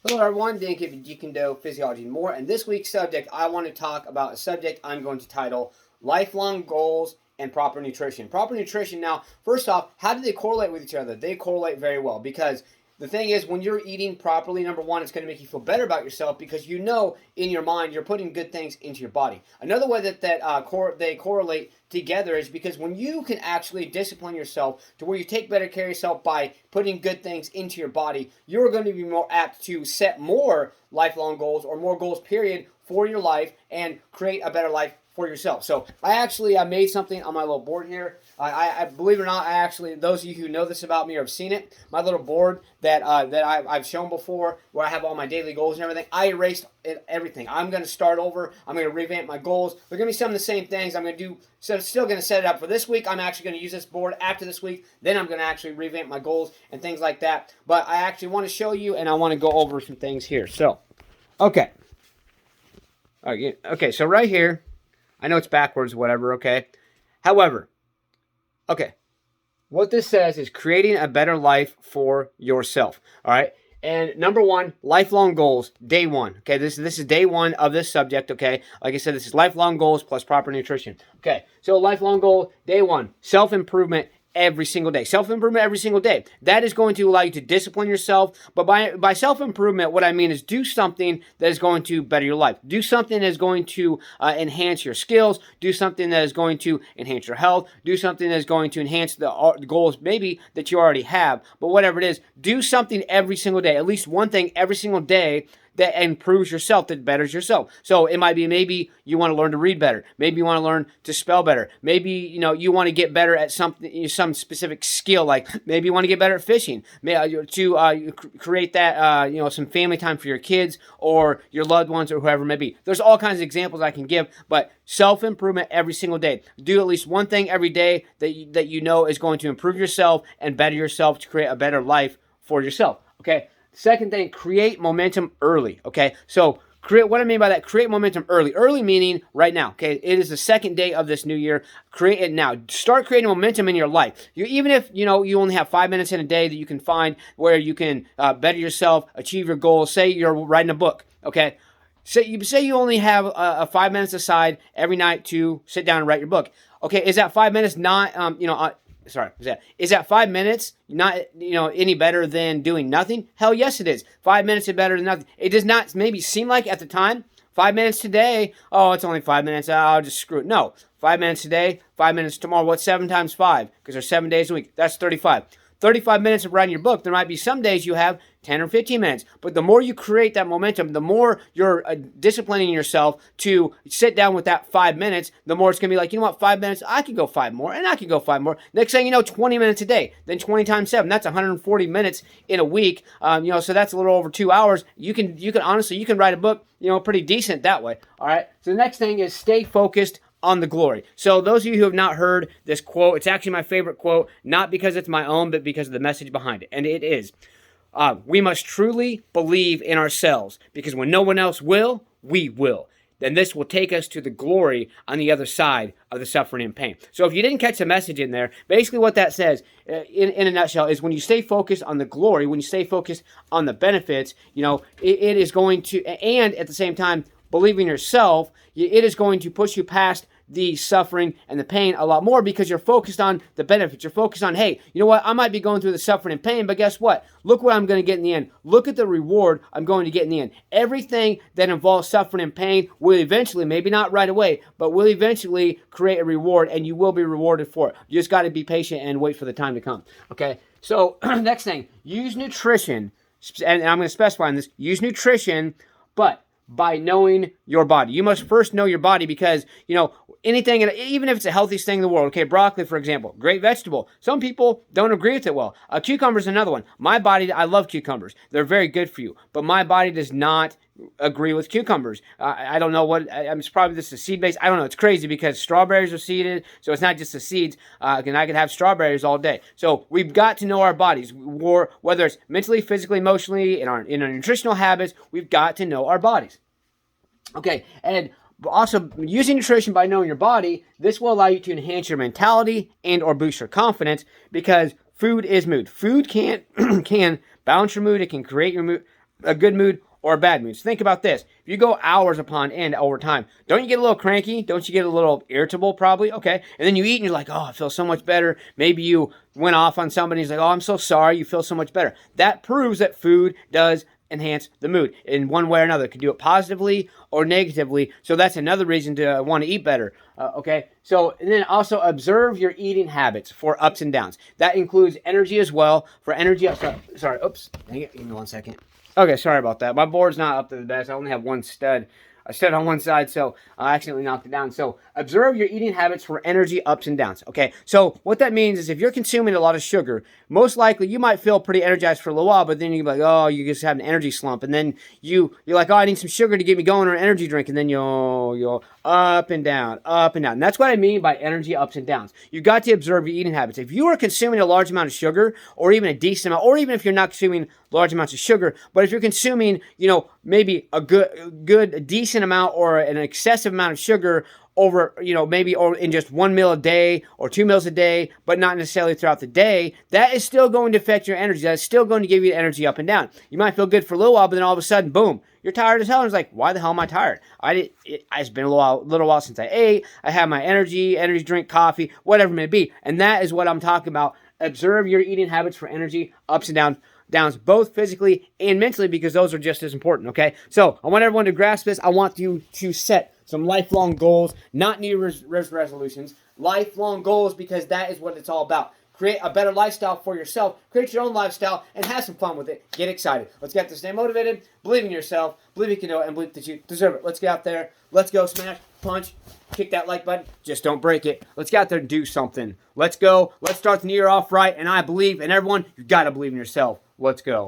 Hello everyone, Dan Kip of Jeet, Physiology and more. And this week's subject, I want to talk about a subject I'm going to title Lifelong Goals and Proper Nutrition. Proper nutrition, now, first off, how do they correlate with each other? They correlate very well because the thing is, when you're eating properly, number one, it's going to make you feel better about yourself because you know in your mind you're putting good things into your body. Another way that they correlate together is because when you can actually discipline yourself to where you take better care of yourself by putting good things into your body, you're going to be more apt to set more lifelong goals or more goals, period, for your life and create a better life for yourself. So I made something on my little board here. I believe it or not, those of you who know this about me or have seen it, my little board that I've shown before, where I have all my daily goals and everything, I erased everything. I'm going to start over. I'm going to revamp my goals. They're going to be some of the same things. I'm going to do. So I'm still going to set it up for this week. I'm actually going to use this board after this week. Then I'm going to actually revamp my goals and things like that. But I actually want to show you, and I want to go over some things here. So, okay. Okay, so right here, I know it's backwards, whatever, okay? However, okay, what this says is creating a better life for yourself, all right? And number one, lifelong goals, day one, okay? This is day one of this subject, okay? Like I said, this is lifelong goals plus proper nutrition. Okay, so lifelong goal, day one, self-improvement every single day. Self-improvement every single day. That is going to allow you to discipline yourself. But by self-improvement, what I mean is do something that is going to better your life. Do something that is going to enhance your skills. Do something that is going to enhance your health. Do something that is going to enhance the goals maybe that you already have. But whatever it is, do something every single day. At least one thing every single day that improves yourself, that betters yourself. So it might be maybe you want to learn to read better. Maybe you want to learn to spell better. Maybe you want to get better at something, some specific skill. Like maybe you want to get better at fishing. To create that some family time for your kids or your loved ones or whoever it may be. There's all kinds of examples I can give, but self-improvement every single day. Do at least one thing every day that you know is going to improve yourself and better yourself to create a better life for yourself. Okay. Second thing, create momentum early, okay? So what I mean by that, create momentum early. Early meaning right now, okay? It is the second day of this new year. Create it now. Start creating momentum in your life. Even if, you only have 5 minutes in a day that you can find where you can better yourself, achieve your goals. Say you're writing a book, okay? Say you only have 5 minutes aside every night to sit down and write your book. Okay, is that 5 minutes not, is that 5 minutes not, any better than doing nothing? Hell yes, it is. 5 minutes is better than nothing. It does not maybe seem like at the time. 5 minutes today, oh, it's only 5 minutes. I'll just screw it. No, 5 minutes today, 5 minutes tomorrow. What's 7 times 5? Because there's 7 days a week. That's 35. 35 minutes of writing your book. There might be some days you have 10 or 15 minutes. But the more you create that momentum, the more you're disciplining yourself to sit down with that 5 minutes, the more it's going to be like, 5 minutes, I could go 5 more, and I could go 5 more. Next thing you know, 20 minutes a day. Then 20 times 7, that's 140 minutes in a week. So that's a little over 2 hours. You can honestly write a book, pretty decent that way. All right. So the next thing is stay focused on the glory. So those of you who have not heard this quote, it's actually my favorite quote, not because it's my own, but because of the message behind it. And it is, we must truly believe in ourselves, because when no one else will, we will. Then this will take us to the glory on the other side of the suffering and pain. So if you didn't catch the message in there, basically what that says, in a nutshell, is when you stay focused on the glory, when you stay focused on the benefits, it is going to, and at the same time, believe in yourself, it is going to push you past the suffering and the pain a lot more because you're focused on the benefits. You're focused on, hey, you know what? I might be going through the suffering and pain, but guess what? Look what I'm going to get in the end. Look at the reward I'm going to get in the end. Everything that involves suffering and pain will eventually, maybe not right away, but will eventually create a reward, and you will be rewarded for it. You just got to be patient and wait for the time to come. Okay? So, next thing, use nutrition, and I'm going to specify in this, use nutrition, but by knowing your body. You must first know your body because, anything, even if it's the healthiest thing in the world, okay, broccoli, for example, great vegetable. Some people don't agree with it well. Cucumber's another one. My body, I love cucumbers. They're very good for you, but my body does not agree with cucumbers. I don't know what, it's probably just a seed base. I don't know. It's crazy because strawberries are seeded, so it's not just the seeds. And I could have strawberries all day. So we've got to know our bodies, whether it's mentally, physically, emotionally, in our nutritional habits, we've got to know our bodies. Okay, and also using nutrition by knowing your body, this will allow you to enhance your mentality and or boost your confidence because food is mood. Food can balance your mood. It can create your mood. a good mood or a bad mood. So think about this. If you go hours upon end over time, don't you get a little cranky? Don't you get a little irritable probably? Okay. And then you eat and you're like, oh, I feel so much better. Maybe you went off on somebody. He's like, oh, I'm so sorry. You feel so much better. That proves that food does enhance the mood in one way or another. It can do it positively or negatively. So that's another reason to want to eat better. Okay. So, and then also observe your eating habits for ups and downs. That includes energy as well. For energy, sorry, oops. Dang it. Give me 1 second. Okay, sorry about that. My board's not up to the best. I only have one stud. I stood on one side, so I accidentally knocked it down. So observe your eating habits for energy ups and downs. Okay, so what that means is if you're consuming a lot of sugar, most likely you might feel pretty energized for a little while, but then you're like, oh, you just have an energy slump, and then you're like, oh, I need some sugar to get me going or an energy drink, and then you'll up and down, up and down. And that's what I mean by energy ups and downs. You've got to observe your eating habits. If you are consuming a large amount of sugar, or even a decent amount, or even if you're not consuming large amounts of sugar, but if you're consuming, maybe a good, decent amount or an excessive amount of sugar over, maybe or in just one meal a day or 2 meals a day, but not necessarily throughout the day, that is still going to affect your energy. That's still going to give you energy up and down. You might feel good for a little while, but then all of a sudden, boom, you're tired as hell. And it's like, why the hell am I tired? It's been a little while since I ate. I had my energy drink, coffee, whatever it may be. And that is what I'm talking about. Observe your eating habits for energy, ups and downs, both physically and mentally, because those are just as important, okay? So I want everyone to grasp this. I want you to set some lifelong goals, not New Year's resolutions, lifelong goals, because that is what it's all about. Create a better lifestyle for yourself, create your own lifestyle, and have some fun with it. Get excited. Let's get to stay motivated, believe in yourself, believe you can do it, and believe that you deserve it. Let's get out there. Let's go smash, punch, kick that like button. Just don't break it. Let's get out there and do something. Let's go. Let's start the new year off right, and I believe in everyone. You got to believe in yourself. Let's go.